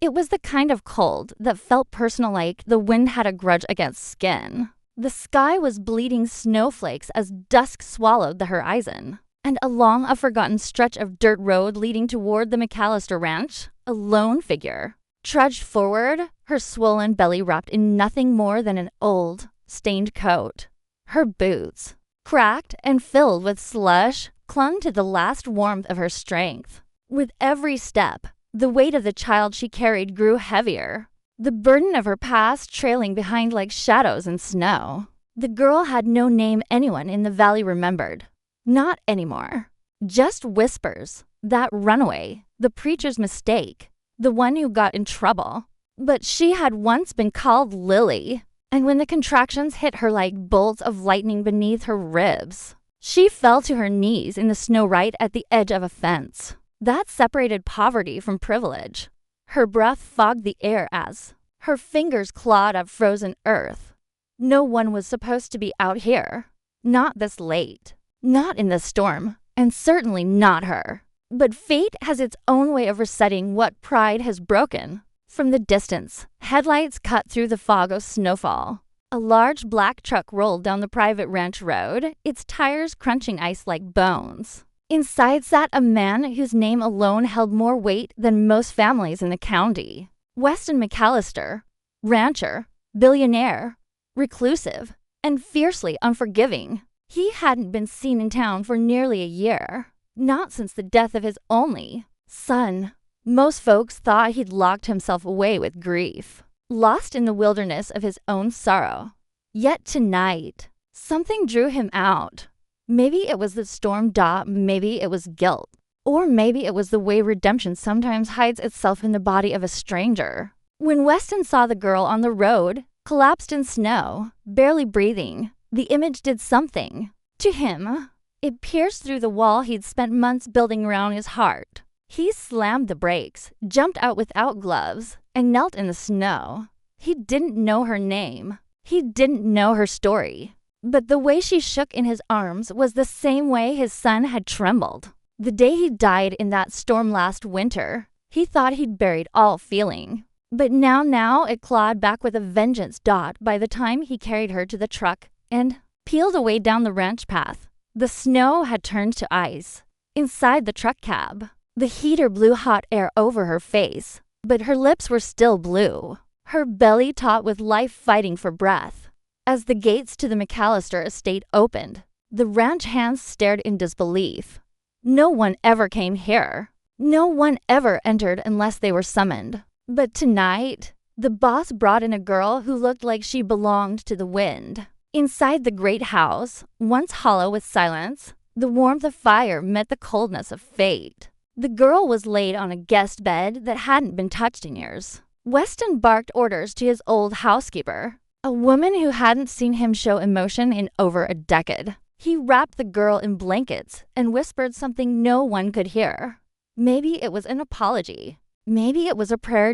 It was the kind of cold that felt personal, like the wind had a grudge against skin. The sky was bleeding snowflakes as dusk swallowed the horizon. And along a forgotten stretch of dirt road leading toward the McAllister ranch, a lone figure trudged forward, her swollen belly wrapped in nothing more than an old, stained coat. Her boots, cracked and filled with slush, clung to the last warmth of her strength. With every step, the weight of the child she carried grew heavier, the burden of her past trailing behind like shadows in snow. The girl had no name anyone in the valley remembered. Not anymore. Just whispers. That runaway. The preacher's mistake. The one who got in trouble. But she had once been called Lily. And when the contractions hit her like bolts of lightning beneath her ribs, she fell to her knees in the snow right at the edge of a fence. That separated poverty from privilege. Her breath fogged the air as her fingers clawed up frozen earth. No one was supposed to be out here. Not this late. Not in this storm. And certainly not her. But fate has its own way of resetting what pride has broken. From the distance, headlights cut through the fog of snowfall. A large black truck rolled down the private ranch road, its tires crunching ice like bones. Inside sat a man whose name alone held more weight than most families in the county. Weston McAllister, rancher, billionaire, reclusive, and fiercely unforgiving. He hadn't been seen in town for nearly a year. Not since the death of his only son. Most folks thought he'd locked himself away with grief, lost in the wilderness of his own sorrow. Yet tonight, something drew him out. Maybe it was the storm dot, maybe it was guilt. Or maybe it was the way redemption sometimes hides itself in the body of a stranger. When Weston saw the girl on the road, collapsed in snow, barely breathing, the image did something. To him, it pierced through the wall he'd spent months building around his heart. He slammed the brakes, jumped out without gloves, and knelt in the snow. He didn't know her name. He didn't know her story. But the way she shook in his arms was the same way his son had trembled. The day he died in that storm last winter, he thought he'd buried all feeling. But now it clawed back with a vengeance. By the time he carried her to the truck and peeled away down the ranch path, the snow had turned to ice. Inside the truck cab, the heater blew hot air over her face, but her lips were still blue, her belly taut with life fighting for breath. As the gates to the McAllister estate opened, the ranch hands stared in disbelief. No one ever came here. No one ever entered unless they were summoned. But tonight, the boss brought in a girl who looked like she belonged to the wind. Inside the great house, once hollow with silence, the warmth of fire met the coldness of fate. The girl was laid on a guest bed that hadn't been touched in years. Weston barked orders to his old housekeeper, a woman who hadn't seen him show emotion in over a decade. He wrapped the girl in blankets and whispered something no one could hear. Maybe it was an apology. Maybe it was a prayer.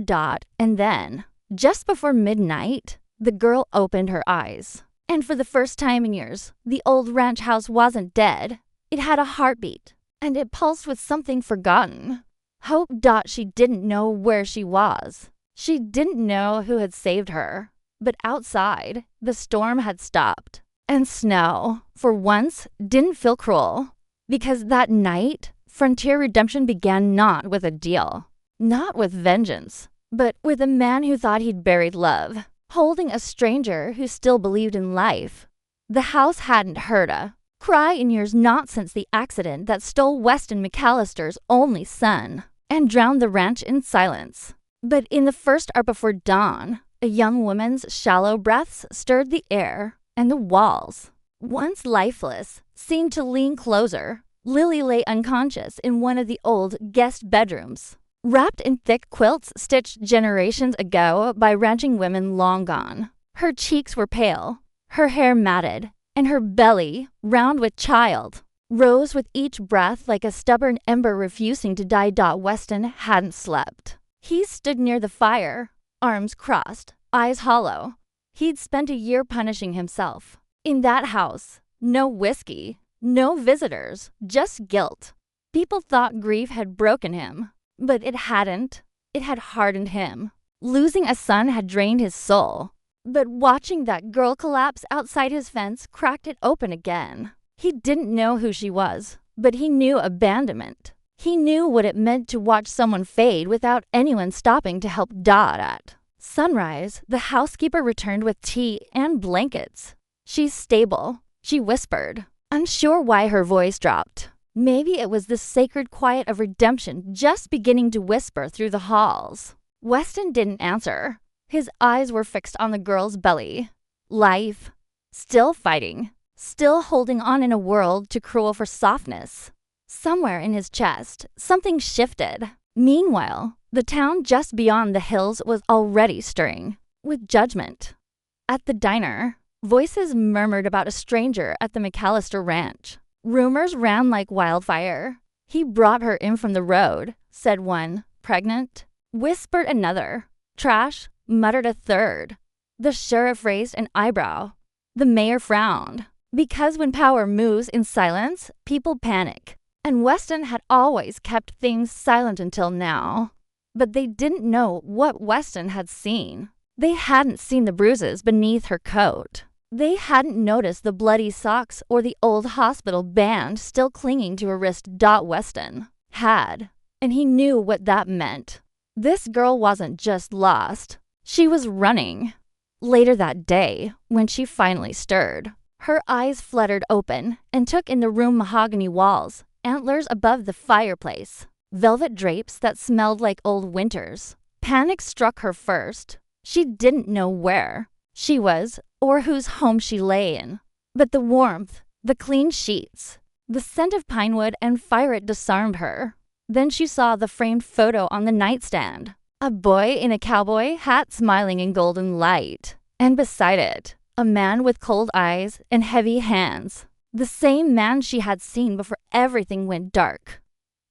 And then, just before midnight, the girl opened her eyes. And for the first time in years, the old ranch house wasn't dead. It had a heartbeat, and it pulsed with something forgotten. Hope. She didn't know where she was. She didn't know who had saved her. But outside, the storm had stopped. And snow, for once, didn't feel cruel. Because that night, Frontier Redemption began not with a deal. Not with vengeance, but with a man who thought he'd buried love, holding a stranger who still believed in life. The house hadn't heard a cry in years, not since the accident that stole Weston McAllister's only son and drowned the ranch in silence. But in the first hour before dawn, a young woman's shallow breaths stirred the air, and the walls, once lifeless, seemed to lean closer. Lily lay unconscious in one of the old guest bedrooms, wrapped in thick quilts stitched generations ago by ranching women long gone. Her cheeks were pale, her hair matted, and her belly, round with child, rose with each breath like a stubborn ember refusing to die. Weston hadn't slept. He stood near the fire, arms crossed, eyes hollow. He'd spent a year punishing himself. In that house, no whiskey, no visitors, just guilt. People thought grief had broken him, but it hadn't. It had hardened him. Losing a son had drained his soul. But watching that girl collapse outside his fence cracked it open again. He didn't know who she was, but he knew abandonment. He knew what it meant to watch someone fade without anyone stopping to help Dot at. Sunrise, the housekeeper returned with tea and blankets. "She's stable," she whispered, unsure why her voice dropped. Maybe it was the sacred quiet of redemption just beginning to whisper through the halls. Weston didn't answer. His eyes were fixed on the girl's belly. Life. Still fighting. Still holding on in a world too cruel for softness. Somewhere in his chest, something shifted. Meanwhile, the town just beyond the hills was already stirring with judgment. At the diner, voices murmured about a stranger at the McAllister ranch. Rumors ran like wildfire. "He brought her in from the road," said one. "Pregnant," whispered another. "Trash," muttered a third. The sheriff raised an eyebrow. The mayor frowned. Because when power moves in silence, people panic. And Weston had always kept things silent until now. But they didn't know what Weston had seen. They hadn't seen the bruises beneath her coat. They hadn't noticed the bloody socks or the old hospital band still clinging to her wrist. Weston had, and he knew what that meant. This girl wasn't just lost. She was running. Later that day, when she finally stirred, her eyes fluttered open and took in the room mahogany walls, antlers above the fireplace, velvet drapes that smelled like old winters. Panic struck her first. She didn't know where she was or whose home she lay in. But the warmth, the clean sheets, the scent of pine wood and fire disarmed her. Then she saw the framed photo on the nightstand. A boy in a cowboy hat smiling in golden light. And beside it, a man with cold eyes and heavy hands. The same man she had seen before everything went dark.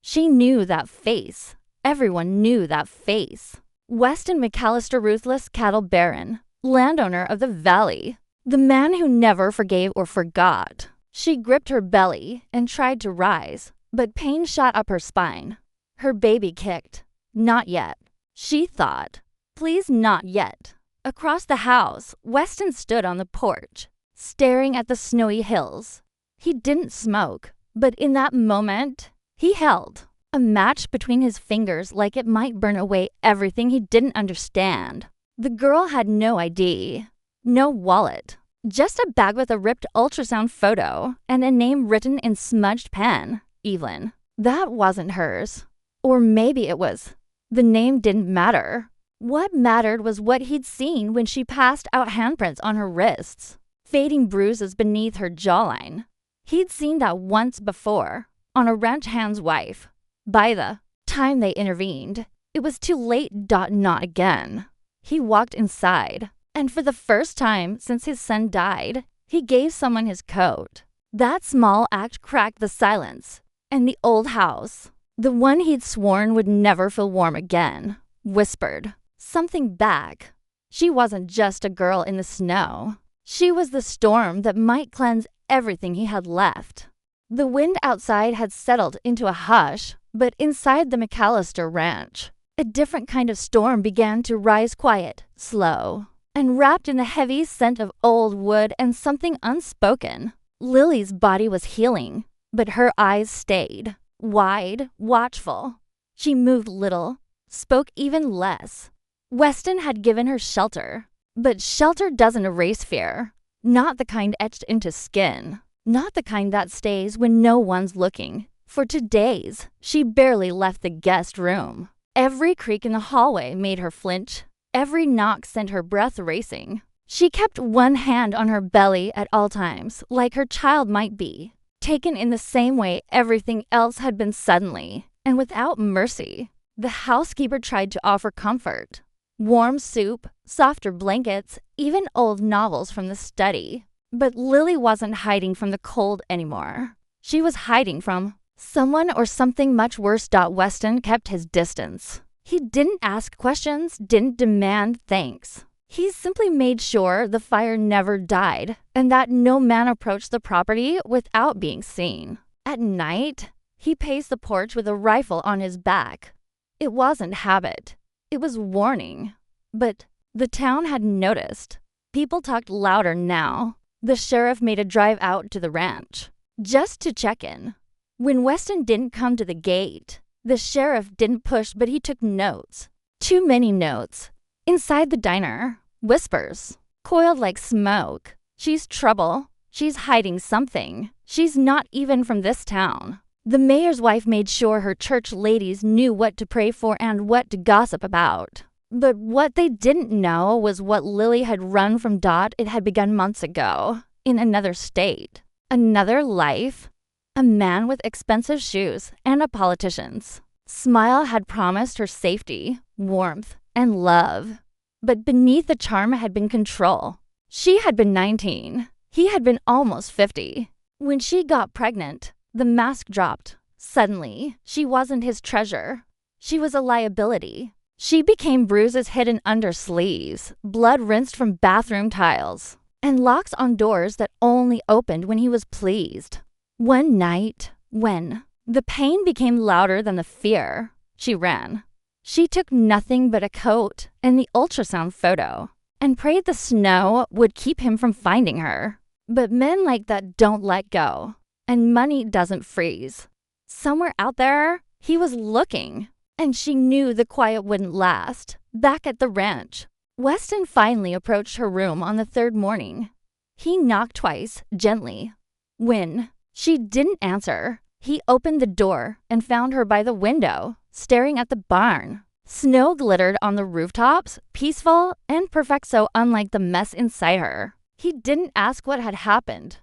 She knew that face. Everyone knew that face. Weston McAllister, ruthless cattle baron, landowner of the valley. The man who never forgave or forgot. She gripped her belly and tried to rise, but pain shot up her spine. Her baby kicked. Not yet. She thought. Please, not yet. Across the house, Weston stood on the porch, staring at the snowy hills. He didn't smoke, but in that moment, he held a match between his fingers like it might burn away everything he didn't understand. The girl had no ID, no wallet, just a bag with a ripped ultrasound photo and a name written in smudged pen. Evelyn. That wasn't hers. Or maybe it was. The name didn't matter. What mattered was what he'd seen when she passed out handprints on her wrists, fading bruises beneath her jawline. He'd seen that once before, on a ranch hand's wife. By the time they intervened, it was too late. Not again. He walked inside, and for the first time since his son died, he gave someone his coat. That small act cracked the silence, and the old house, the one he'd sworn would never feel warm again, whispered something back. She wasn't just a girl in the snow. She was the storm that might cleanse everything he had left. The wind outside had settled into a hush, but inside the McAllister ranch, a different kind of storm began to rise, quiet, slow, and wrapped in the heavy scent of old wood and something unspoken. Lily's body was healing, but her eyes stayed, wide, watchful. She moved little, spoke even less. Weston had given her shelter, but shelter doesn't erase fear. Not the kind etched into skin. Not the kind that stays when no one's looking. For 2 days, she barely left the guest room. Every creak in the hallway made her flinch. Every knock sent her breath racing. She kept one hand on her belly at all times, like her child might be, taken in the same way everything else had been suddenly, and without mercy. The housekeeper tried to offer comfort. Warm soup, softer blankets, even old novels from the study. But Lily wasn't hiding from the cold anymore. She was hiding from someone or something much worse. Weston kept his distance. He didn't ask questions, didn't demand thanks. He simply made sure the fire never died and that no man approached the property without being seen. At night, he paced the porch with a rifle on his back. It wasn't habit. It was warning. But the town had noticed. People talked louder now. The sheriff made a drive out to the ranch, just to check in. When Weston didn't come to the gate, the sheriff didn't push, but he took notes. Too many notes. Inside the diner, whispers, coiled like smoke. She's trouble. She's hiding something. She's not even from this town. The mayor's wife made sure her church ladies knew what to pray for and what to gossip about. But what they didn't know was what Lily had run from. It had begun months ago, in another state, another life. A man with expensive shoes and a politician's smile had promised her safety, warmth, and love. But beneath the charm had been control. She had been 19. He had been almost 50. When she got pregnant, the mask dropped. Suddenly, she wasn't his treasure. She was a liability. She became bruises hidden under sleeves, blood rinsed from bathroom tiles, and locks on doors that only opened when he was pleased. One night, when the pain became louder than the fear, she ran. She took nothing but a coat and the ultrasound photo, and prayed the snow would keep him from finding her. But men like that don't let go, and money doesn't freeze. Somewhere out there, he was looking, and she knew the quiet wouldn't last. Back at the ranch, Weston finally approached her room on the third morning. He knocked twice, gently. When she didn't answer, he opened the door and found her by the window, staring at the barn. Snow glittered on the rooftops, peaceful and perfecto, unlike the mess inside her. He didn't ask what had happened.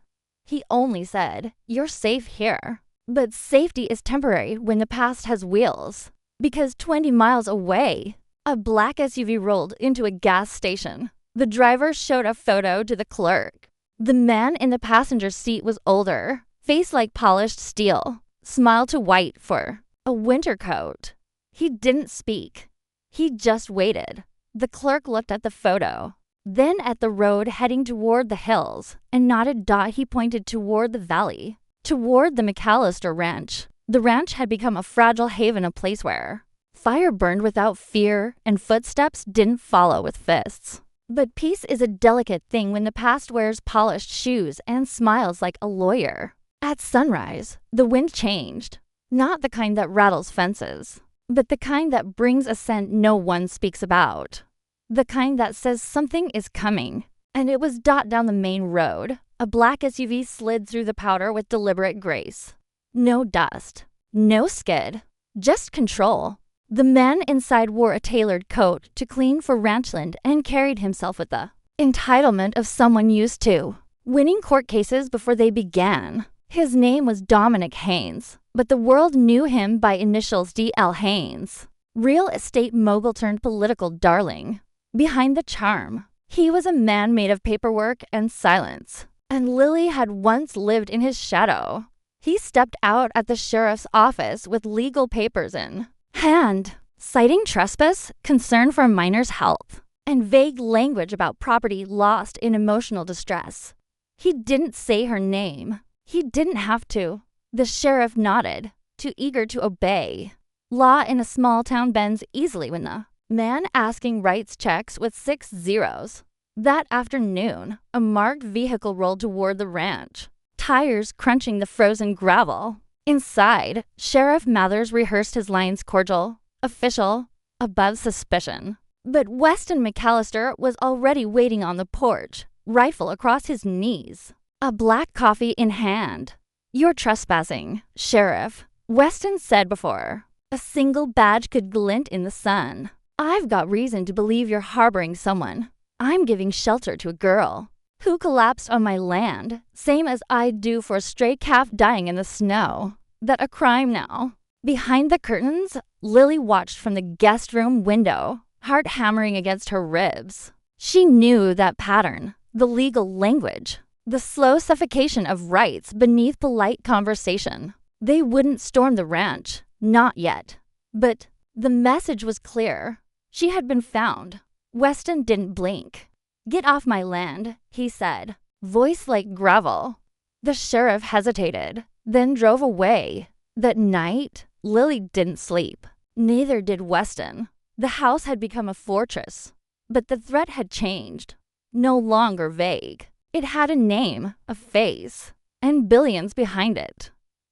He only said, "You're safe here." But safety is temporary when the past has wheels. Because 20 miles away, a black SUV rolled into a gas station. The driver showed a photo to the clerk. The man in the passenger seat was older, face like polished steel, smile too white for a winter coat. He didn't speak. He just waited. The clerk looked at the photo, then at the road heading toward the hills, and nodded. He pointed toward the valley, toward the McAllister ranch. The ranch had become a fragile haven, a place where fire burned without fear and footsteps didn't follow with fists. But peace is a delicate thing when the past wears polished shoes and smiles like a lawyer. At sunrise, the wind changed. Not the kind that rattles fences, but the kind that brings a scent no one speaks about. The kind that says something is coming. And it was down the main road. A black SUV slid through the powder with deliberate grace. No dust, no skid, just control. The man inside wore a tailored coat to clean for ranchland and carried himself with the entitlement of someone used to winning court cases before they began. His name was Dominic Haynes, but the world knew him by initials D.L. Haynes. Real estate mogul turned political darling. Behind the charm, he was a man made of paperwork and silence, and Lily had once lived in his shadow. He stepped out at the sheriff's office with legal papers in hand, citing trespass, concern for a minor's health, and vague language about property lost in emotional distress. He didn't say her name. He didn't have to. The sheriff nodded, too eager to obey. Law in a small town bends easily when the man asking writes checks with 6 zeros. That afternoon, a marked vehicle rolled toward the ranch, tires crunching the frozen gravel. Inside, Sheriff Mathers rehearsed his lines, cordial, official, above suspicion. But Weston McAllister was already waiting on the porch, rifle across his knees, a black coffee in hand. "You're trespassing, Sheriff," Weston said before a single badge could glint in the sun. "I've got reason to believe you're harboring someone. I'm giving shelter to a girl who collapsed on my land, same as I'd do for a stray calf dying in the snow. That a crime now?" Behind the curtains, Lily watched from the guest room window, heart hammering against her ribs. She knew that pattern, the legal language, the slow suffocation of rights beneath polite conversation. They wouldn't storm the ranch, not yet. But the message was clear. She had been found. Weston didn't blink. "Get off my land," he said, voice like gravel. The sheriff hesitated, then drove away. That night, Lily didn't sleep. Neither did Weston. The house had become a fortress, but the threat had changed. No longer vague. It had a name, a face, and billions behind it.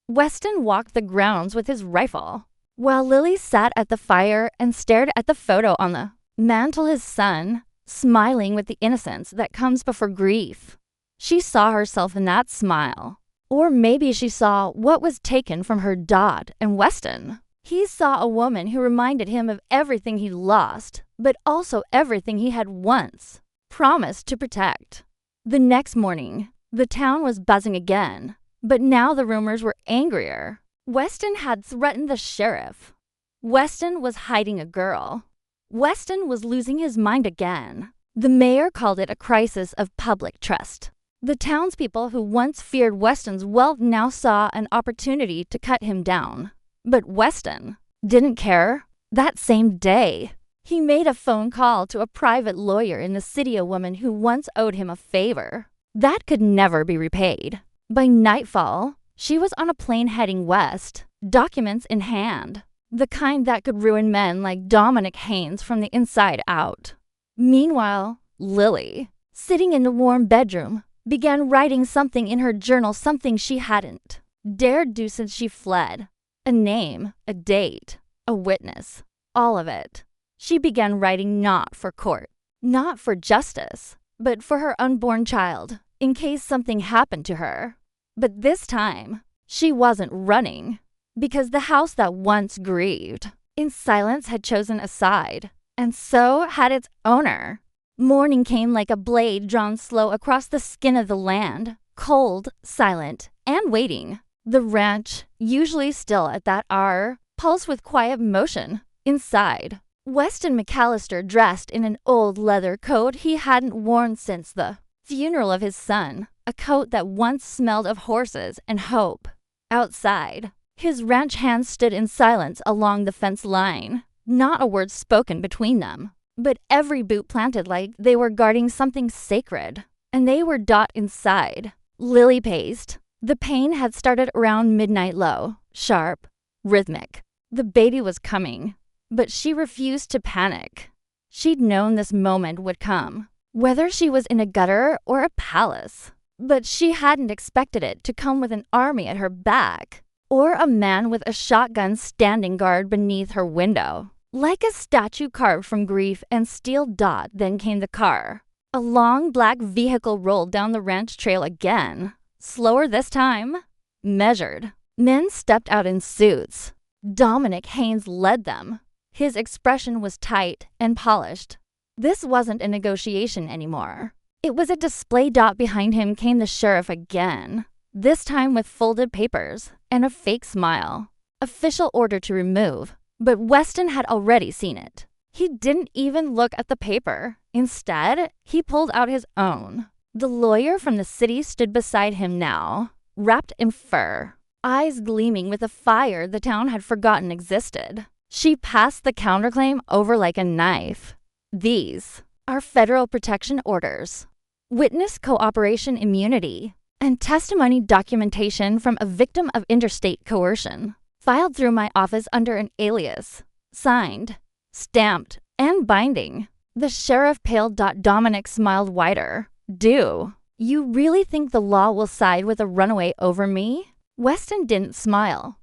Weston walked the grounds with his rifle, while Lily sat at the fire and stared at the photo on the mantel his son, smiling with the innocence that comes before grief. She saw herself in that smile. Or maybe she saw what was taken from her Dodd and Weston. He saw a woman who reminded him of everything he lost, but also everything he had once promised to protect. The next morning, the town was buzzing again, but now the rumors were angrier. Weston had threatened the sheriff. Weston was hiding a girl. Weston was losing his mind again. The mayor called it a crisis of public trust. The townspeople who once feared Weston's wealth now saw an opportunity to cut him down. But Weston didn't care. That same day, he made a phone call to a private lawyer in the city, a woman who once owed him a favor. That could never be repaid. By nightfall, she was on a plane heading west, documents in hand, the kind that could ruin men like Dominic Haynes from the inside out. Meanwhile, Lily, sitting in the warm bedroom, began writing something in her journal, something she hadn't dared do since she fled. A name, a date, a witness, all of it. She began writing not for court, not for justice, but for her unborn child, in case something happened to her. But this time, she wasn't running, because the house that once grieved in silence had chosen a side, and so had its owner. Morning came like a blade drawn slow across the skin of the land, cold, silent, and waiting. The ranch, usually still at that hour, pulsed with quiet motion. Inside, Weston McAllister, dressed in an old leather coat he hadn't worn since the funeral of his son, a coat that once smelled of horses and hope. Outside, his ranch hands stood in silence along the fence line, not a word spoken between them, but every boot planted like they were guarding something sacred. And they were dot inside. Lily paced. The pain had started around midnight, low, sharp, rhythmic. The baby was coming, but she refused to panic. She'd known this moment would come, whether she was in a gutter or a palace. But she hadn't expected it to come with an army at her back, or a man with a shotgun standing guard beneath her window. Like a statue carved from grief and steel dot, then came the car. A long black vehicle rolled down the ranch trail again. Slower this time. Measured. Men stepped out in suits. Dominic Haynes led them. His expression was tight and polished. This wasn't a negotiation anymore. It was a display. Dot behind him came the sheriff again, this time with folded papers and a fake smile. Official order to remove. But Weston had already seen it. He didn't even look at the paper. Instead, he pulled out his own. The lawyer from the city stood beside him now, wrapped in fur, eyes gleaming with a fire the town had forgotten existed. She passed the counterclaim over like a knife. These are federal protection orders, witness cooperation immunity, and testimony documentation from a victim of interstate coercion, filed through my office under an alias, signed, stamped, and binding. The sheriff paled. Dominic smiled wider. Do you really think the law will side with a runaway over me? Weston didn't smile.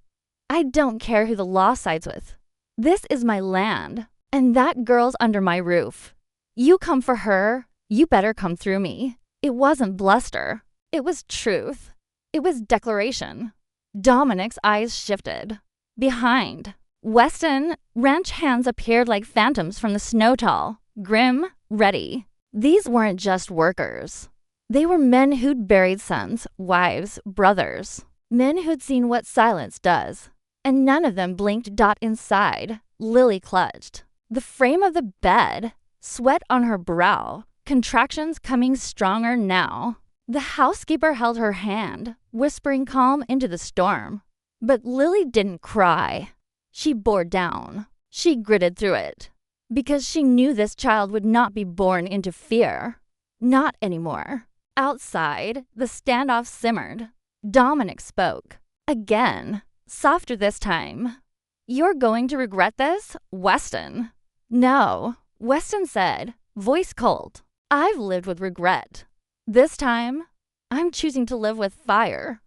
I don't care who the law sides with. This is my land, and that girl's under my roof. You come for her, you better come through me. It wasn't bluster. It was truth. It was declaration. Dominic's eyes shifted. Behind Weston, ranch hands appeared like phantoms from the snow tall, grim, ready. These weren't just workers. They were men who'd buried sons, wives, brothers. Men who'd seen what silence does. And none of them blinked. Inside, Lily clutched the frame of the bed, sweat on her brow, contractions coming stronger now. The housekeeper held her hand, whispering calm into the storm. But Lily didn't cry. She bore down. She gritted through it. Because she knew this child would not be born into fear. Not anymore. Outside, the standoff simmered. Dominic spoke. Again, softer this time. You're going to regret this, Weston. No, Weston said, voice cold. I've lived with regret. This time, I'm choosing to live with fire.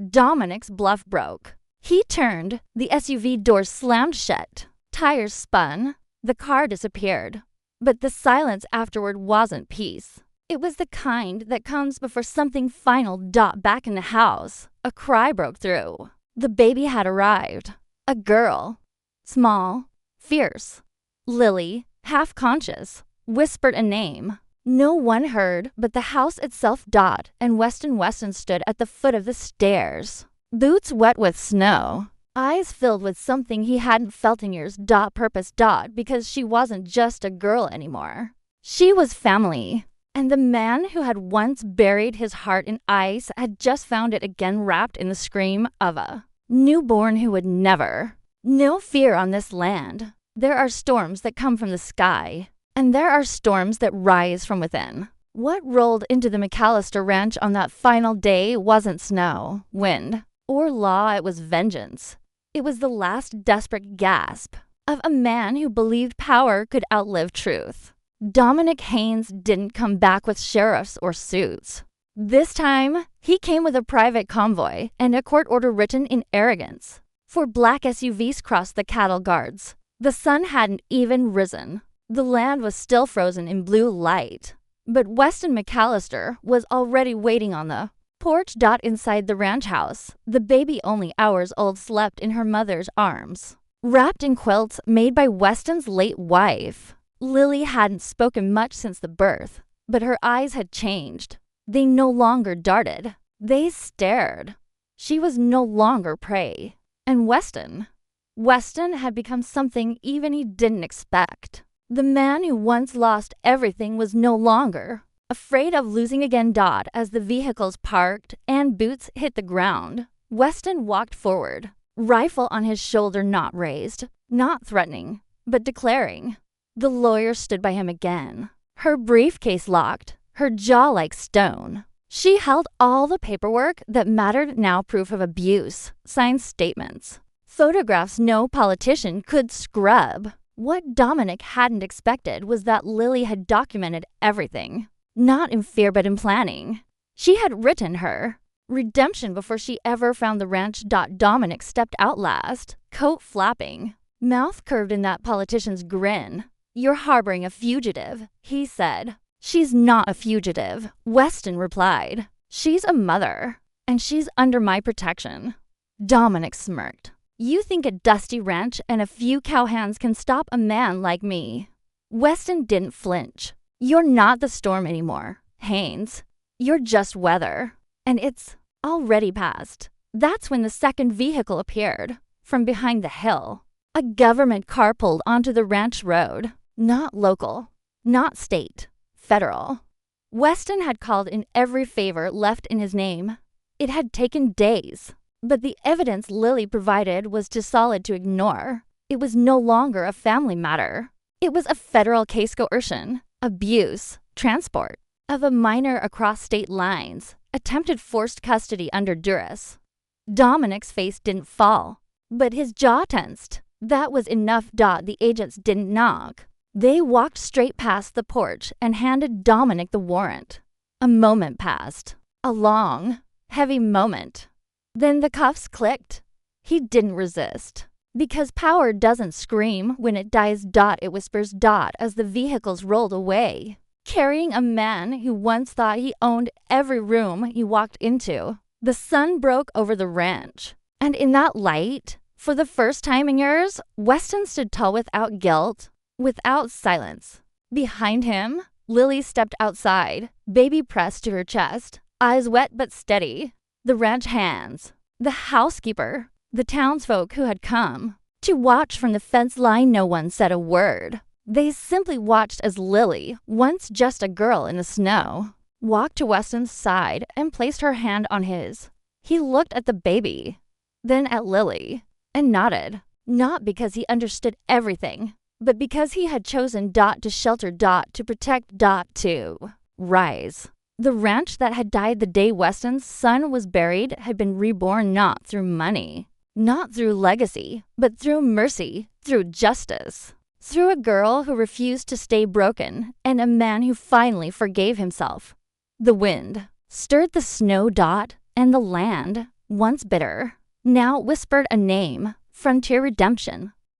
Dominic's bluff broke. He turned, the SUV doors slammed shut, tires spun, the car disappeared. But the silence afterward wasn't peace. It was the kind that comes before something final. Back in the house, a cry broke through. The baby had arrived. A girl. Small, fierce. Lily, half conscious, whispered a name. No one heard but the house itself. And Weston stood at the foot of the stairs. Boots wet with snow. Eyes filled with something he hadn't felt in years. Purpose. Because she wasn't just a girl anymore. She was family. And the man who had once buried his heart in ice had just found it again, wrapped in the scream of a newborn who would never. No fear on this land. There are storms that come from the sky, and there are storms that rise from within. What rolled into the McAllister ranch on that final day wasn't snow, wind, or law. It was vengeance. It was the last desperate gasp of a man who believed power could outlive truth. Dominic Haynes didn't come back with sheriffs or suits. This time, he came with a private convoy and a court order written in arrogance. 4 black SUVs crossed the cattle guards. The sun hadn't even risen. The land was still frozen in blue light. But Weston McAllister was already waiting on the porch. Inside the ranch house, the baby, only hours old, slept in her mother's arms, wrapped in quilts made by Weston's late wife. Lily hadn't spoken much since the birth, but her eyes had changed. They no longer darted. They stared. She was no longer prey. And Weston had become something even he didn't expect. The man who once lost everything was no longer afraid of losing again. As the vehicles parked and Boots hit the ground, Weston walked forward, rifle on his shoulder, not raised, not threatening, but declaring. The lawyer stood by him again, her briefcase locked, her jaw like stone. She held all the paperwork that mattered now, proof of abuse, signed statements, photographs no politician could scrub. What Dominic hadn't expected was that Lily had documented everything, not in fear but in planning. She had written her redemption before she ever found the ranch. Dominic stepped out last, coat flapping, mouth curved in that politician's grin. You're harboring a fugitive, he said. She's not a fugitive, Weston replied. She's a mother, and she's under my protection. Dominic smirked. You think a dusty ranch and a few cowhands can stop a man like me? Weston didn't flinch. You're not the storm anymore, Haynes. You're just weather, and it's already passed. That's when the second vehicle appeared, from behind the hill. A government car pulled onto the ranch road. Not local, not state, federal. Weston had called in every favor left in his name. It had taken days, but the evidence Lily provided was too solid to ignore. It was no longer a family matter. It was a federal case: coercion, abuse, transport of a minor across state lines, attempted forced custody under duress. Dominic's face didn't fall, but his jaw tensed. That was enough. The agents didn't knock. They walked straight past the porch and handed Dominic the warrant. A moment passed. A long, heavy moment. Then the cuffs clicked. He didn't resist. Because power doesn't scream when it dies. It whispers. As the vehicles rolled away, carrying a man who once thought he owned every room he walked into. The sun broke over the ranch, and in that light, for the first time in years, Weston stood tall, without guilt, without silence. Behind him, Lily stepped outside, baby pressed to her chest, eyes wet but steady. The ranch hands, the housekeeper, the townsfolk who had come to watch from the fence line. No one said a word. They simply watched as Lily, once just a girl in the snow, walked to Weston's side and placed her hand on his. He looked at the baby, then at Lily, and nodded, not because he understood everything, but because he had chosen to shelter, to protect, to rise. The ranch that had died the day Weston's son was buried had been reborn, not through money, not through legacy, but through mercy, through justice. through a girl who refused to stay broken and a man who finally forgave himself. The wind stirred the snow dot, and the land, once bitter, now whispered a name: Frontier Redemption.